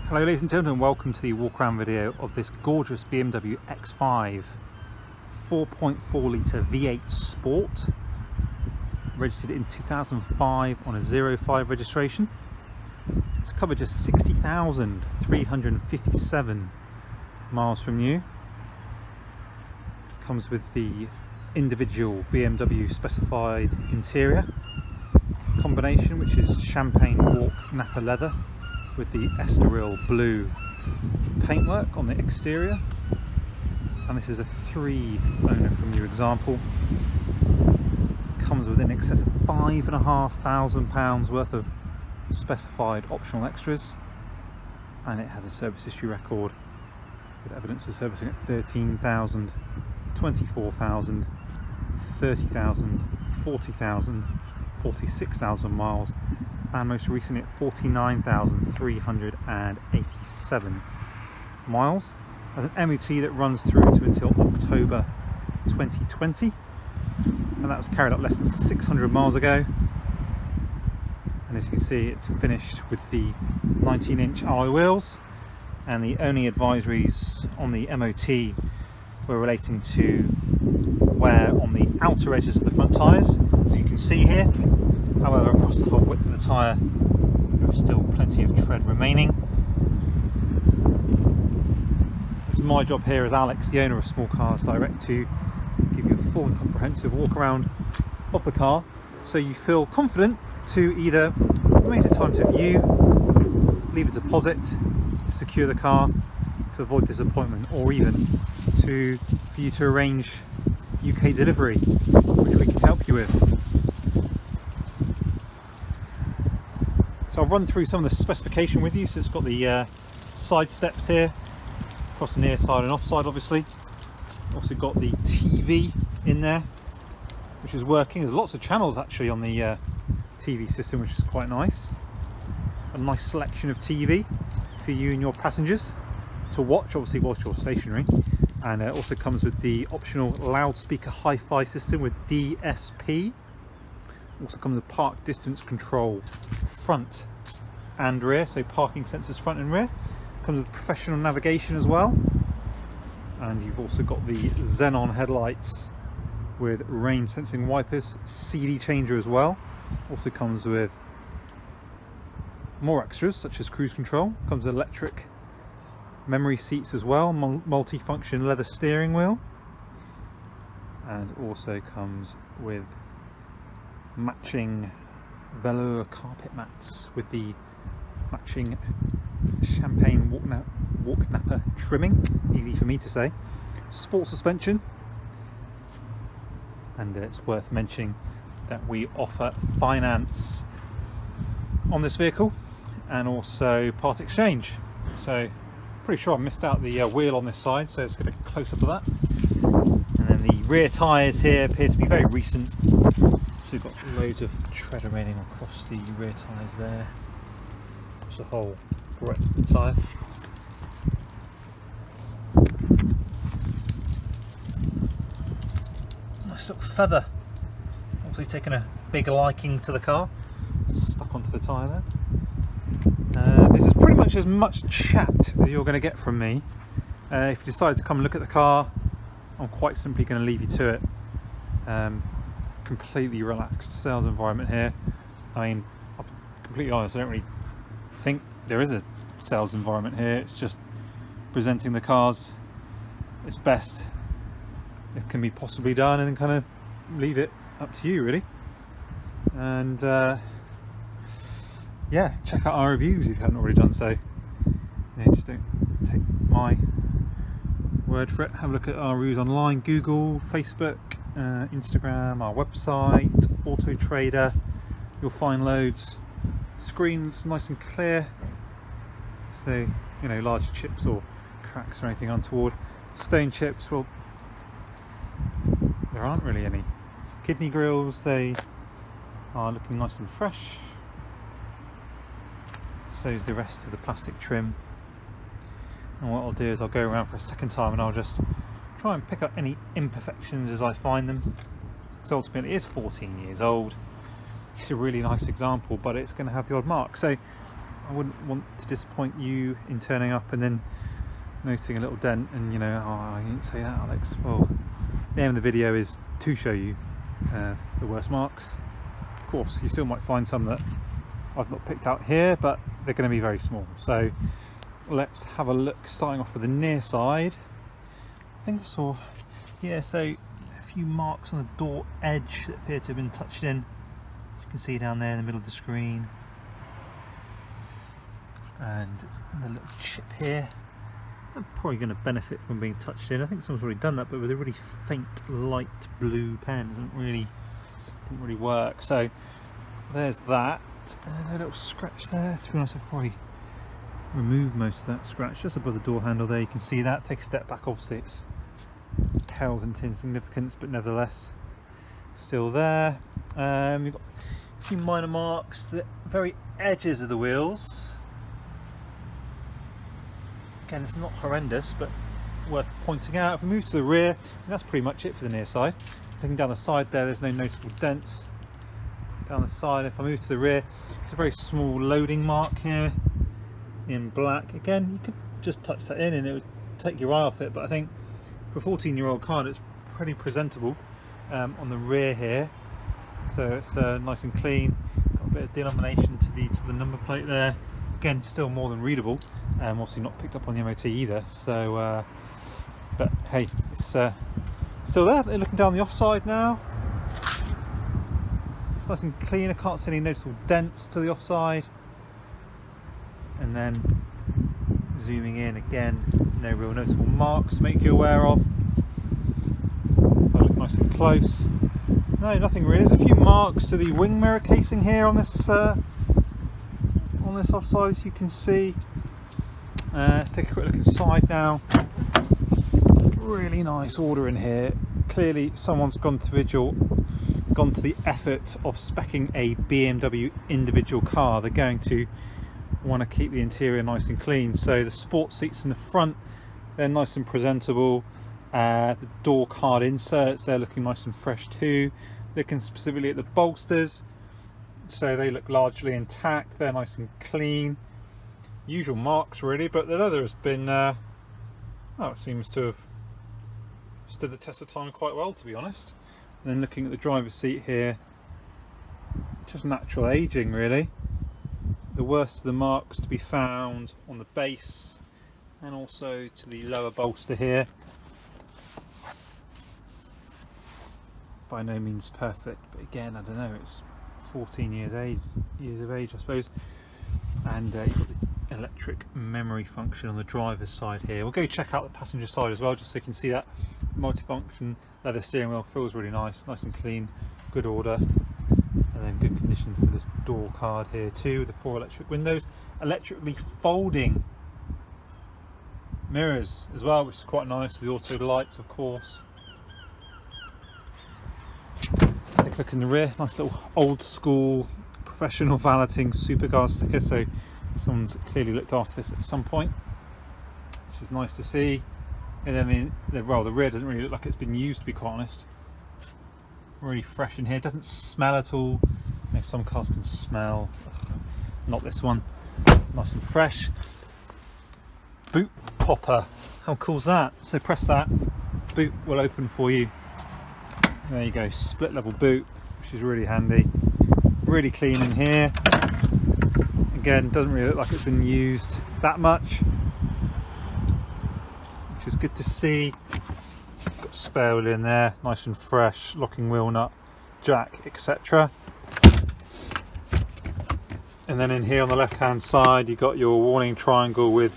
Hello ladies and gentlemen, welcome to the walk around video of this gorgeous BMW X5 4.4 litre V8 Sport, registered in 2005 on a 05 registration. It's covered just 60,357 miles from new. Comes with the individual BMW specified interior combination, which is champagne walk nappa leather with the Estoril blue paintwork on the exterior, and this is a 3 owner from new example. Comes with in excess of £5,500 worth of specified optional extras, and it has a service history record with evidence of servicing at 13,000, 24,000, 30,000, 40,000, 46,000 miles, and most recently at 49,387 miles. Has an MOT that runs through to until October 2020, and that was carried out less than 600 miles ago. And as you can see, it's finished with the 19-inch alloy wheels, and the only advisories on the MOT were relating to wear on the outer edges of the front tyres, as you can see here. However, across the whole width of the tyre there is still plenty of tread remaining. It's my job here as Alex, the owner of Small Cars Direct, to give you a full and comprehensive walk around of the car, so you feel confident to either arrange a time to view, leave a deposit to secure the car to avoid disappointment, or even for you to arrange UK delivery, which we can help you with. So I'll run through some of the specification with you. So it's got the side steps here, across the near side and offside obviously. Also got the TV in there, which is working. There's lots of channels actually on the TV system, which is quite nice. A nice selection of TV for you and your passengers to watch, obviously whilst you're stationary. And it also comes with the optional loudspeaker hi-fi system with DSP. Also comes with park distance control front and rear, so parking sensors front and rear. Comes with professional navigation as well, and you've also got the xenon headlights with rain sensing wipers, CD changer as well. Also comes with more extras such as cruise control. Comes with electric memory seats as well, multi-function leather steering wheel, and also comes with matching velour carpet mats with the matching champagne walk nappa trimming, easy for me to say. Sport suspension, and it's worth mentioning that we offer finance on this vehicle and also part exchange. So pretty sure I missed out the wheel on this side, so let's get a close up of that. And then the rear tyres here appear to be very recent. So we've got loads of tread remaining across the rear tyres there, across the whole breadth of the tyre. Nice little feather, obviously taking a big liking to the car, stuck onto the tyre there. This is pretty much as much chat as you're going to get from me. If you decide to come and look at the car, I'm quite simply going to leave you to it. Completely relaxed sales environment here. I mean, I'm completely honest, I don't really think there is a sales environment here. It's just presenting the cars as best it can be possibly done, and then kind of leave it up to you really. And yeah, check out our reviews if you haven't already done so. You know, just don't take my word for it. Have a look at our reviews online, Google, Facebook, Instagram, our website, Auto Trader. You'll find loads. Screens nice and clear, so you know, large chips or cracks or anything untoward. Stone chips, well, there aren't really any. Kidney grills, they are looking nice and fresh. So is the rest of the plastic trim. And what I'll do is I'll go around for a second time and I'll just try and pick up any imperfections as I find them. So ultimately it is 14 years old. It's a really nice example, but it's going to have the odd mark. So I wouldn't want to disappoint you in turning up and then noticing a little dent and, you know, oh, I didn't say that, Alex. Well, the aim of the video is to show you the worst marks. Of course, you still might find some that I've not picked out here, but they're going to be very small. So let's have a look, starting off with the near side. I think I saw, yeah, so a few marks on the door edge that appear to have been touched in. As you can see down there in the middle of the screen. And the little chip here. They're probably going to benefit from being touched in. I think someone's already done that, but with a really faint light blue pen, didn't really work. So there's that. There's a little scratch there. To be honest, I've probably removed most of that scratch just above the door handle there. You can see that. Take a step back. Obviously, it's pales into insignificance, but nevertheless, still there. We've got a few minor marks at the very edges of the wheels. Again, it's not horrendous, but worth pointing out. If we move to the rear, that's pretty much it for the near side. Looking down the side there's no noticeable dents. Down the side, if I move to the rear, it's a very small loading mark here in black. Again, you could just touch that in and it would take your eye off it, but I think for a 14-year-old car, it's pretty presentable on the rear here. So it's nice and clean. Got a bit of denomination to the number plate there. Again, still more than readable. Obviously not picked up on the MOT either, so but hey, it's still there. They're looking down the offside now. It's nice and clean. I can't see any noticeable dents to the offside. And then zooming in again, no real noticeable marks to make you aware of. If I look nice and close, no, nothing really. There's a few marks to the wing mirror casing here on this offside, as you can see. Let's take a quick look inside now. Really nice order in here. Clearly someone's gone to the effort of speccing a BMW individual car. They're going to want to keep the interior nice and clean. So the sport seats in the front, they're nice and presentable. The door card inserts, they're looking nice and fresh too. Looking specifically at the bolsters, so they look largely intact. They're nice and clean. Usual marks really, but the leather has been it seems to have stood the test of time quite well, to be honest. And then looking at the driver's seat here, just natural aging really. The worst of the marks to be found on the base and also to the lower bolster here. By no means perfect, but again, I don't know, it's 14 years of age I suppose. And you've got the electric memory function on the driver's side here. We'll go check out the passenger side as well, just so you can see that multifunction leather steering wheel. Feels really nice and clean, good order, and then good condition for this door card here too, with the 4 electric windows, electrically folding mirrors as well, which is quite nice. The auto lights, of course. Let's take a look in the rear. Nice little old school professional valeting superguard sticker, so someone's clearly looked after this at some point, which is nice to see. And then the rear doesn't really look like it's been used, to be quite honest. Really fresh in here. It doesn't smell at all. You know, some cars can smell. Not this one. It's nice and fresh. Boot popper. How cool is that? So press that, boot will open for you. There you go, split level boot, which is really handy. Really clean in here. Again, doesn't really look like it's been used that much, which is good to see. Got spare wheel in there, nice and fresh, locking wheel nut, jack, etc. And then in here on the left hand side, you've got your warning triangle with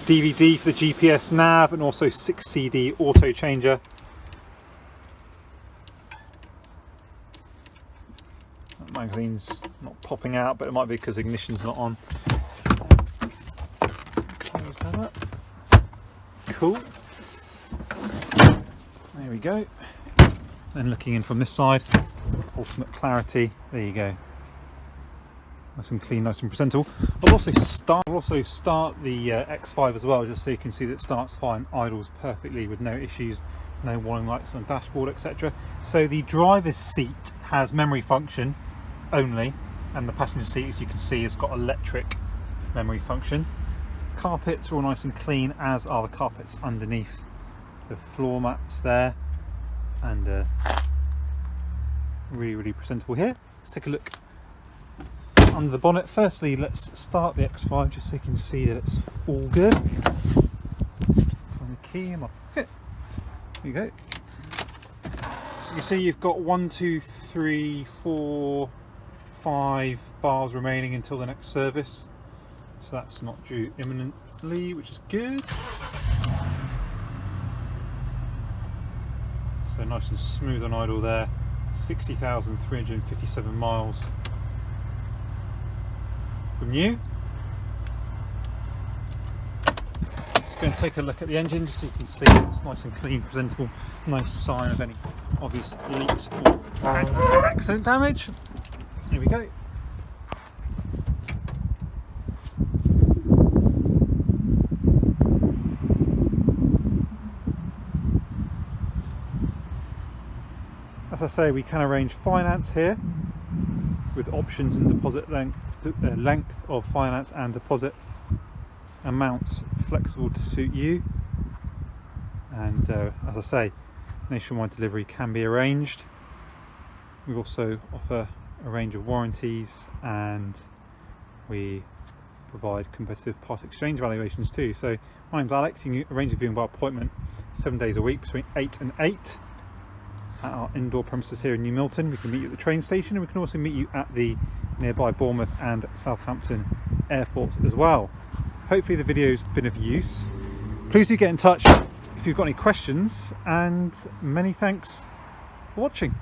DVD for the GPS nav and also 6 CD auto changer. Magazine's not popping out, but it might be because ignition's not on. Close that up. Cool. There we go. Then looking in from this side, ultimate clarity. There you go. Nice and clean, nice and presentable. I'll also start the X5 as well, just so you can see that it starts fine, idles perfectly with no issues, no warning lights on the dashboard, etc. So the driver's seat has memory function only, and the passenger seat, as you can see, has got electric memory function. Carpets are all nice and clean, as are the carpets underneath the floor mats there, and really presentable here. Let's take a look under the bonnet. Firstly, let's start the X5 just so you can see that it's all good. Find the key in my pocket. There you go. So you can see you've got 1, 2, 3, 4, 5 bars remaining until the next service, so that's not due imminently, which is good. So nice and smooth on idle there. 60,357 miles from new. Let's go and take a look at the engine just so you can see it's nice and clean, presentable, no sign of any obvious leaks or accident damage. Here we go. As I say, we can arrange finance here with options and deposit length of finance and deposit amounts flexible to suit you. And as I say, nationwide delivery can be arranged. We also offer a range of warranties, and we provide competitive part exchange valuations too. So my name's Alex. You can arrange a viewing by appointment 7 days a week between 8 and 8 at our indoor premises here in New Milton. We can meet you at the train station, and we can also meet you at the nearby Bournemouth and Southampton airports as well. Hopefully the video's been of use. Please do get in touch if you've got any questions, and many thanks for watching.